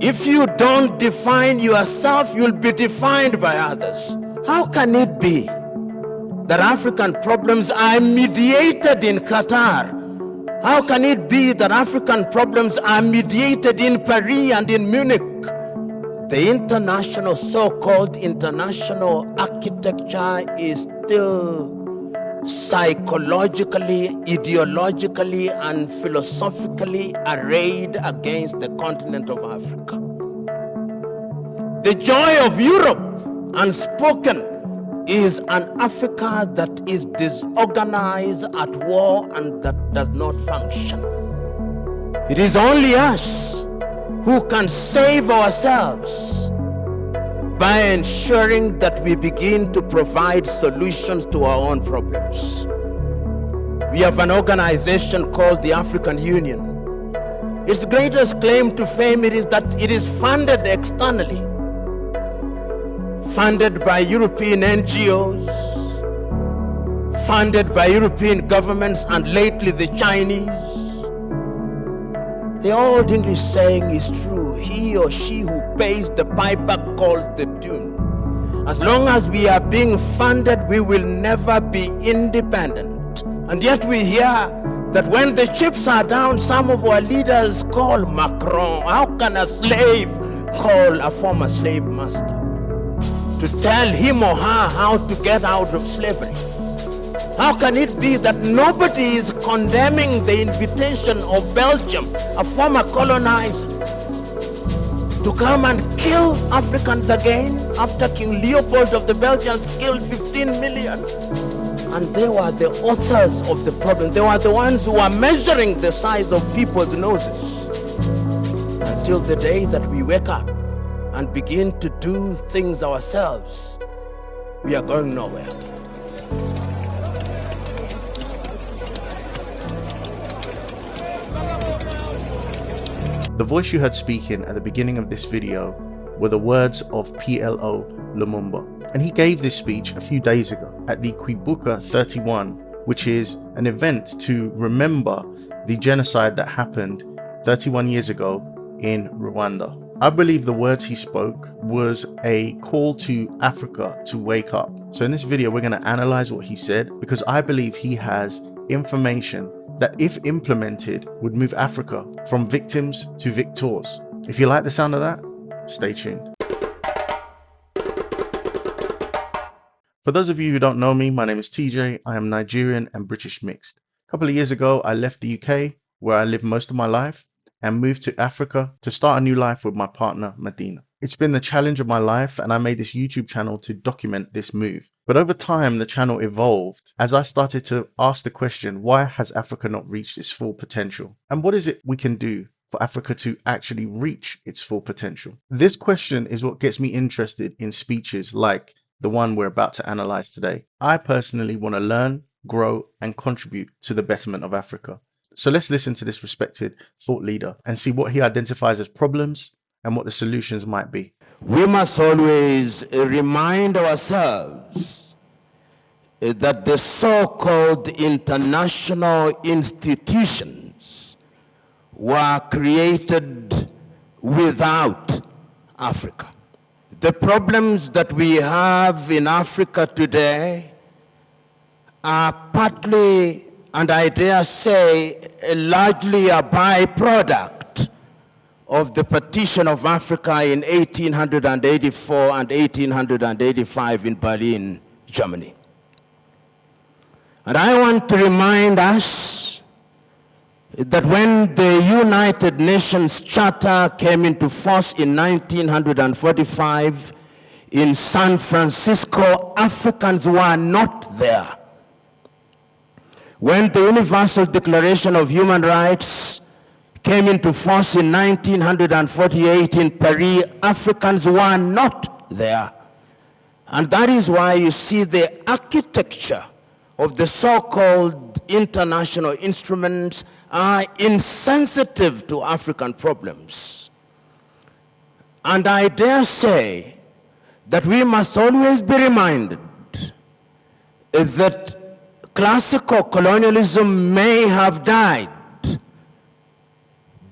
If you don't define yourself, you'll be defined by others. How can it be that African problems are mediated in Qatar? How can it be that African problems are mediated in Paris and in Munich? The international, so-called international architecture is still psychologically, ideologically, and philosophically arrayed against the continent of Africa. The joy of Europe, unspoken, is an Africa that is disorganized, at war, and that does not function. It is only us who can save ourselves by ensuring that we begin to provide solutions to our own problems. We have an organization called the African Union. Its greatest claim to fame is that it is funded externally, funded by European NGOs, funded by European governments, and lately the Chinese. The old English saying is true: he or she who pays the piper calls the tune. As long as we are being funded, we will never be independent. And yet we hear that when the chips are down, some of our leaders call Macron. How can a slave call a former slave master to tell him or her how to get out of slavery? How can it be that nobody is condemning the invitation of Belgium, a former colonizer, to come and kill Africans again after King Leopold of the Belgians killed 15 million? And they were the authors of the problem. They were the ones who were measuring the size of people's noses. Until the day that we wake up and begin to do things ourselves, we are going nowhere. The voice you heard speaking at the beginning of this video were the words of PLO Lumumba, and he gave this speech a few days ago at the Kwibuka 31, which is an event to remember the genocide that happened 31 years ago in Rwanda. I believe the words he spoke was a call to Africa to wake up. So in this video, we're going to analyze what he said, because I believe he has information that, if implemented, would move Africa from victims to victors. If you like the sound of that, stay tuned. For those of you who don't know me, my name is TJ. I am Nigerian and British mixed. A couple of years ago, I left the UK, where I lived most of my life, and moved to Africa to start a new life with my partner, Medina. It's been the challenge of my life, and I made this YouTube channel to document this move. But over time, the channel evolved as I started to ask the question, why has Africa not reached its full potential? And what is it we can do for Africa to actually reach its full potential? This question is what gets me interested in speeches like the one we're about to analyze today. I personally want to learn, grow, and contribute to the betterment of Africa. So let's listen to this respected thought leader and see what he identifies as problems and what the solutions might be. We must always remind ourselves that the so-called international institutions were created without Africa. The problems that we have in Africa today are partly, and I dare say, largely a byproduct of the partition of Africa in 1884 and 1885 in Berlin, Germany. And I want to remind us that when the United Nations Charter came into force in 1945 in San Francisco, Africans were not there. When the Universal Declaration of Human Rights came into force in 1948 in Paris, Africans were not there. And that is why you see the architecture of the so-called international instruments are insensitive to African problems. And I dare say that we must always be reminded that classical colonialism may have died,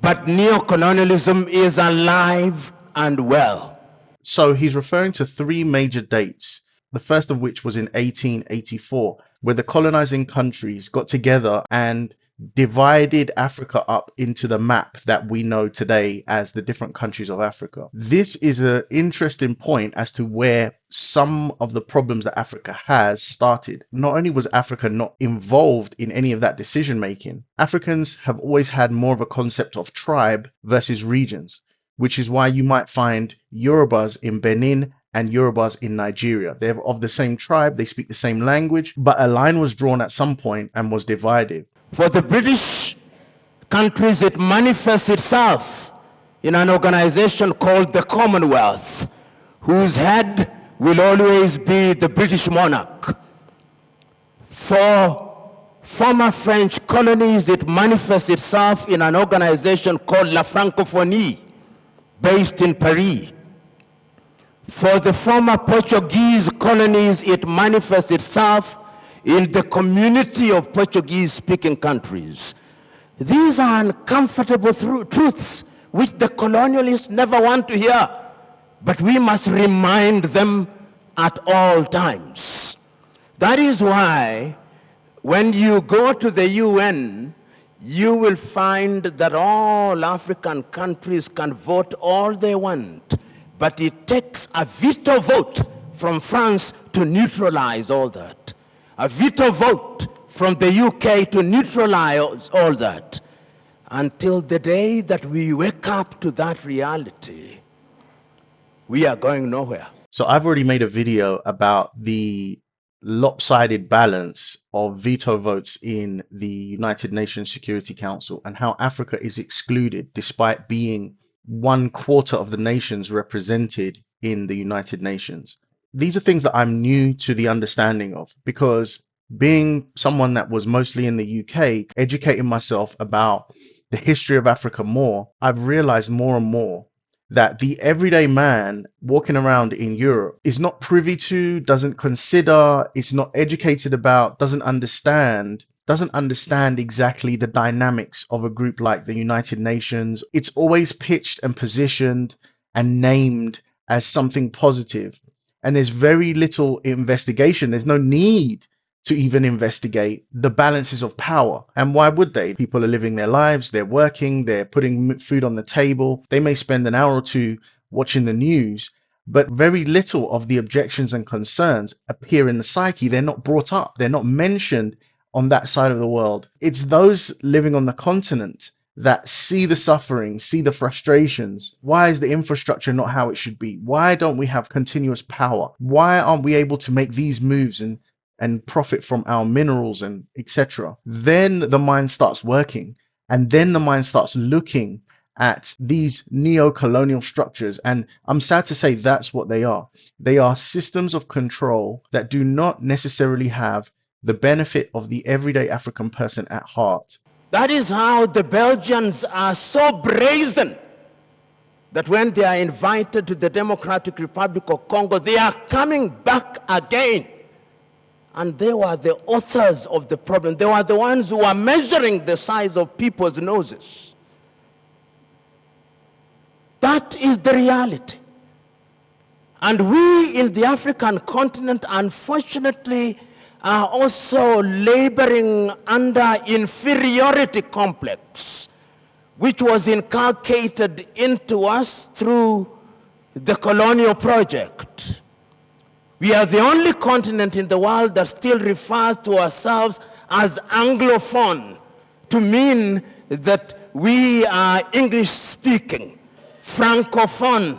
but neocolonialism is alive and well. So he's referring to three major dates, the first of which was in 1884, where the colonizing countries got together and divided Africa up into the map that we know today as the different countries of Africa. This is an interesting point as to where some of the problems that Africa has started. Not only was Africa not involved in any of that decision making, Africans have always had more of a concept of tribe versus regions, which is why you might find Yorubas in Benin and Yorubas in Nigeria. They're of the same tribe, they speak the same language, but a line was drawn at some point and was divided. For the British countries, it manifests itself in an organization called the Commonwealth, whose head will always be the British monarch. For former French colonies, it manifests itself in an organization called La Francophonie, based in Paris. For the former Portuguese colonies, it manifests itself in the community of Portuguese-speaking countries. These are uncomfortable truths which the colonialists never want to hear, but we must remind them at all times. That is why when you go to the UN, you will find that all African countries can vote all they want, but it takes a veto vote from France to neutralize all that. A veto vote from the UK to neutralize all that. Until the day that we wake up to that reality, we are going nowhere. So I've already made a video about the lopsided balance of veto votes in the United Nations Security Council and how Africa is excluded despite being 1/4 of the nations represented in the United Nations. These are things that I'm new to the understanding of, because being someone that was mostly in the UK, educating myself about the history of Africa more, I've realized more and more that the everyday man walking around in Europe is not privy to, doesn't consider, is not educated about, doesn't understand exactly the dynamics of a group like the United Nations. It's always pitched and positioned and named as something positive. And there's very little investigation. There's no need to even investigate the balances of power. And why would they? People are living their lives, they're working, they're putting food on the table. They may spend an hour or two watching the news, but very little of the objections and concerns appear in the psyche. They're not brought up, they're not mentioned on that side of the world. It's those living on the continent that see the suffering, see the frustrations. Why is the infrastructure not how it should be? Why don't we have continuous power? Why aren't we able to make these moves and profit from our minerals and etc.? Then the mind starts working, and then the mind starts looking at these neo-colonial structures. And I'm sad to say that's what they are. They are systems of control that do not necessarily have the benefit of the everyday African person at heart. That is how the Belgians are so brazen that when they are invited to the Democratic Republic of Congo, they are coming back again. And they were the authors of the problem. They were the ones who were measuring the size of people's noses. That is the reality. And we in the African continent, unfortunately, are also laboring under inferiority complex, which was inculcated into us through the colonial project. We are the only continent in the world that still refers to ourselves as Anglophone, to mean that we are English speaking. Francophone,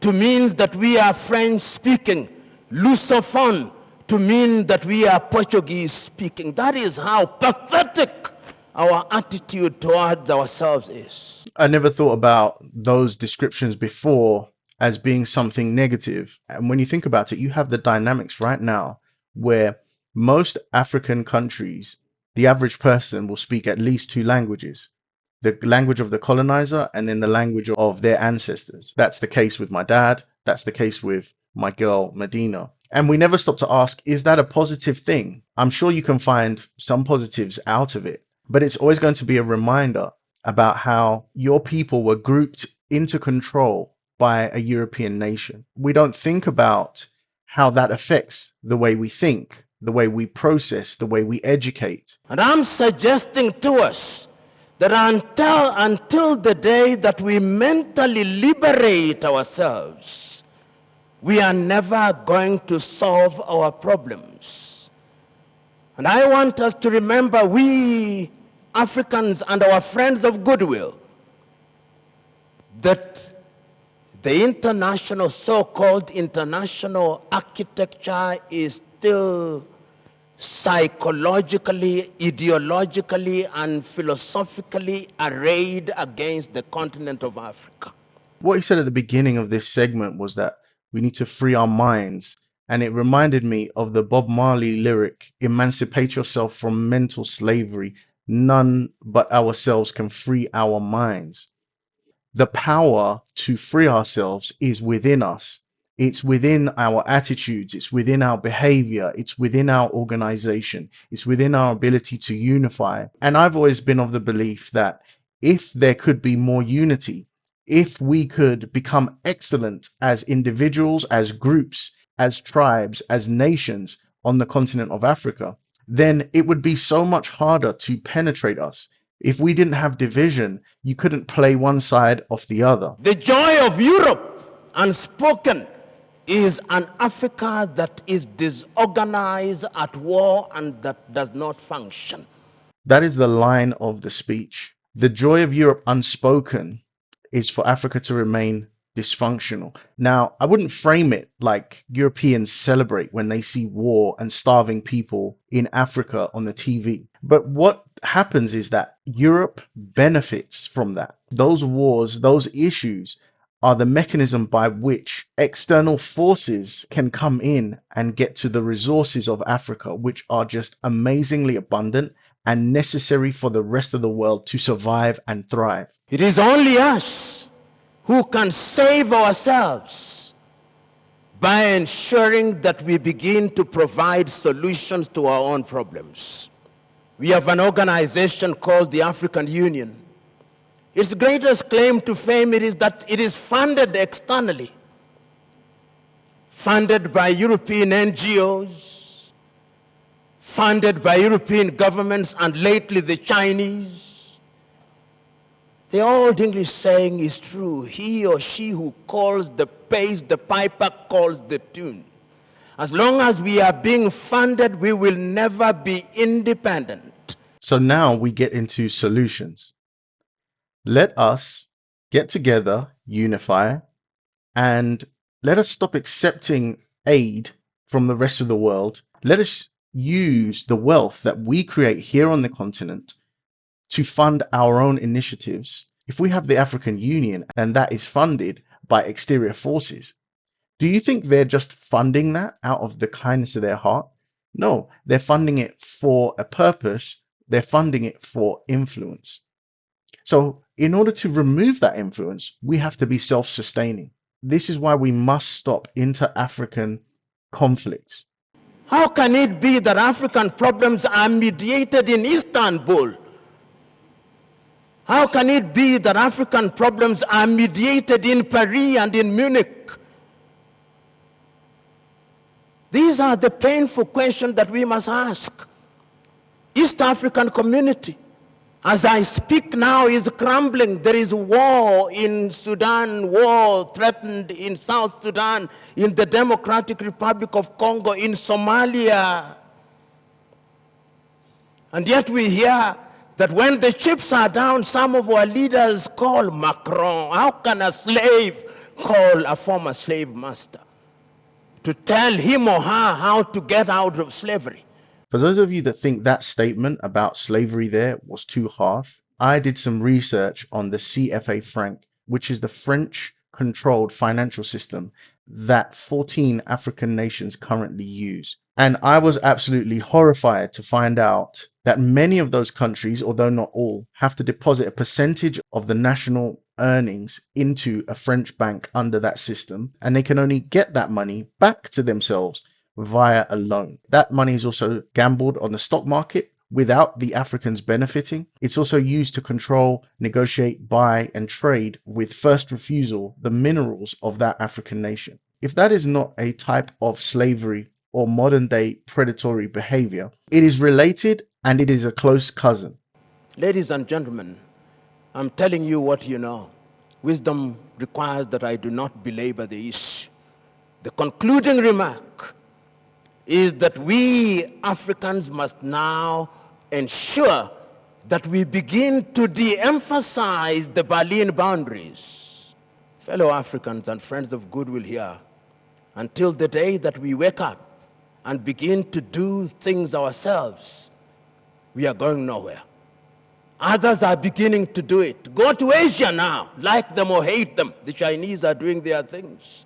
to mean that we are French speaking. Lusophone, to mean that we are Portuguese speaking. That is how pathetic our attitude towards ourselves is. I never thought about those descriptions before as being something negative. And when you think about it, you have the dynamics right now where most African countries, the average person will speak at least 2 languages. The language of the colonizer and then the language of their ancestors. That's the case with my dad. That's the case with my girl, Medina. And we never stop to ask, is that a positive thing? I'm sure you can find some positives out of it, but it's always going to be a reminder about how your people were grouped into control by a European nation. We don't think about how that affects the way we think, the way we process, the way we educate. And I'm suggesting to us that until the day that we mentally liberate ourselves, we are never going to solve our problems. And I want us to remember, we Africans and our friends of goodwill, that the international, so-called international architecture is still psychologically, ideologically, and philosophically arrayed against the continent of Africa. What he said at the beginning of this segment was that we need to free our minds. And it reminded me of the Bob Marley lyric, "Emancipate yourself from mental slavery. None but ourselves can free our minds." The power to free ourselves is within us. It's within our attitudes. It's within our behavior. It's within our organization. It's within our ability to unify. And I've always been of the belief that if there could be more unity, if we could become excellent as individuals, as groups, as tribes, as nations on the continent of Africa, then it would be so much harder to penetrate us. If we didn't have division, you couldn't play one side off the other. The joy of Europe, unspoken, is an Africa that is disorganized, at war, and that does not function. That is the line of the speech. The joy of Europe, unspoken, is for Africa to remain dysfunctional. Now, I wouldn't frame it like Europeans celebrate when they see war and starving people in Africa on the TV. But what happens is that Europe benefits from that. Those wars, those issues are the mechanism by which external forces can come in and get to the resources of Africa, which are just amazingly abundant and necessary for the rest of the world to survive and thrive. It is only us who can save ourselves by ensuring that we begin to provide solutions to our own problems. We have an organization called the African Union. Its greatest claim to fame is that it is funded externally, funded by European NGOs, funded by European governments, and lately the Chinese. The old English saying is true: he or she who pays the piper calls the tune. As long as we are being funded, we will never be independent. So now we get into solutions. Let us get together, unify, and let us stop accepting aid from the rest of the world. Let us use the wealth that we create here on the continent to fund our own initiatives. If we have the African Union and that is funded by exterior forces, do you think they're just funding that out of the kindness of their heart? No, they're funding it for a purpose. They're funding it for influence. So in order to remove that influence, we have to be self-sustaining. This is why we must stop inter-African conflicts. How can it be that African problems are mediated in Istanbul? How can it be that African problems are mediated in Paris and in Munich? These are the painful questions that we must ask. East African community, as I speak now, is crumbling. There is war in Sudan, war threatened in South Sudan, in the Democratic Republic of Congo, in Somalia. And yet we hear that when the chips are down, some of our leaders call Macron. How can a slave call a former slave master to tell him or her how to get out of slavery? For those of you that think that statement about slavery there was too harsh, I did some research on the CFA franc, which is the French-controlled financial system that 14 African nations currently use. And I was absolutely horrified to find out that many of those countries, although not all, have to deposit a percentage of the national earnings into a French bank under that system, and they can only get that money back to themselves via a loan. That money is also gambled on the stock market, without the Africans benefiting. It's also used to control, negotiate, buy, and trade with first refusal the minerals of that African nation. If that is not a type of slavery or modern day predatory behavior, it is related and it is a close cousin. Ladies and gentlemen, I'm telling you what you know. Wisdom requires that I do not belabor the issue. The concluding remark is that we Africans must now ensure that we begin to de-emphasize the Berlin boundaries. Fellow Africans and friends of goodwill here, until the day that we wake up and begin to do things ourselves, we are going nowhere. Others are beginning to do it. Go to Asia now, like them or hate them. The Chinese are doing their things.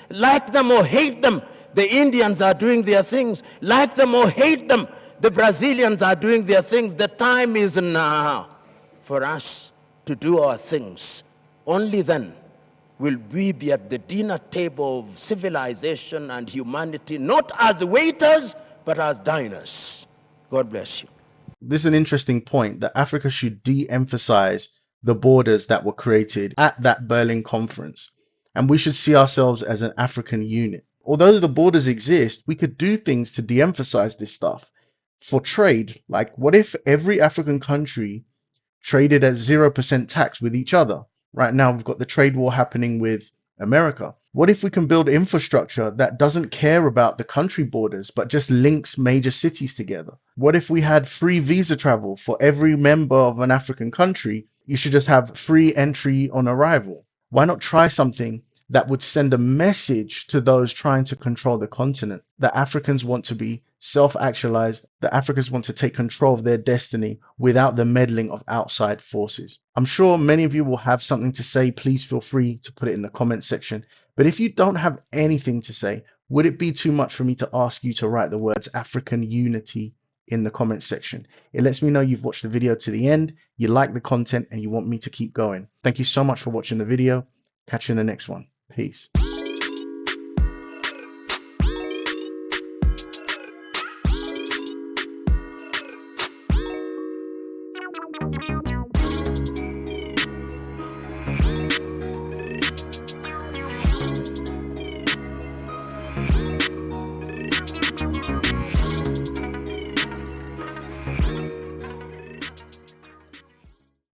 Like them or hate them, the Indians are doing their things. Like them or hate them, the Brazilians are doing their things. The time is now for us to do our things. Only then will we be at the dinner table of civilization and humanity, not as waiters, but as diners. God bless you. This is an interesting point, that Africa should de-emphasize the borders that were created at that Berlin conference. And we should see ourselves as an African unit. Although the borders exist, we could do things to de-emphasize this stuff. For trade, like what if every African country traded at 0% tax with each other? Right now, we've got the trade war happening with America. What if we can build infrastructure that doesn't care about the country borders, but just links major cities together? What if we had free visa travel for every member of an African country? You should just have free entry on arrival. Why not try something that would send a message to those trying to control the continent that Africans want to be self-actualized, that Africans want to take control of their destiny without the meddling of outside forces? I'm sure many of you will have something to say. Please feel free to put it in the comment section. But if you don't have anything to say, would it be too much for me to ask you to write the words African unity in the comment section? It lets me know you've watched the video to the end, you like the content, and you want me to keep going. Thank you so much for watching the video. Catch you in the next one. Peace.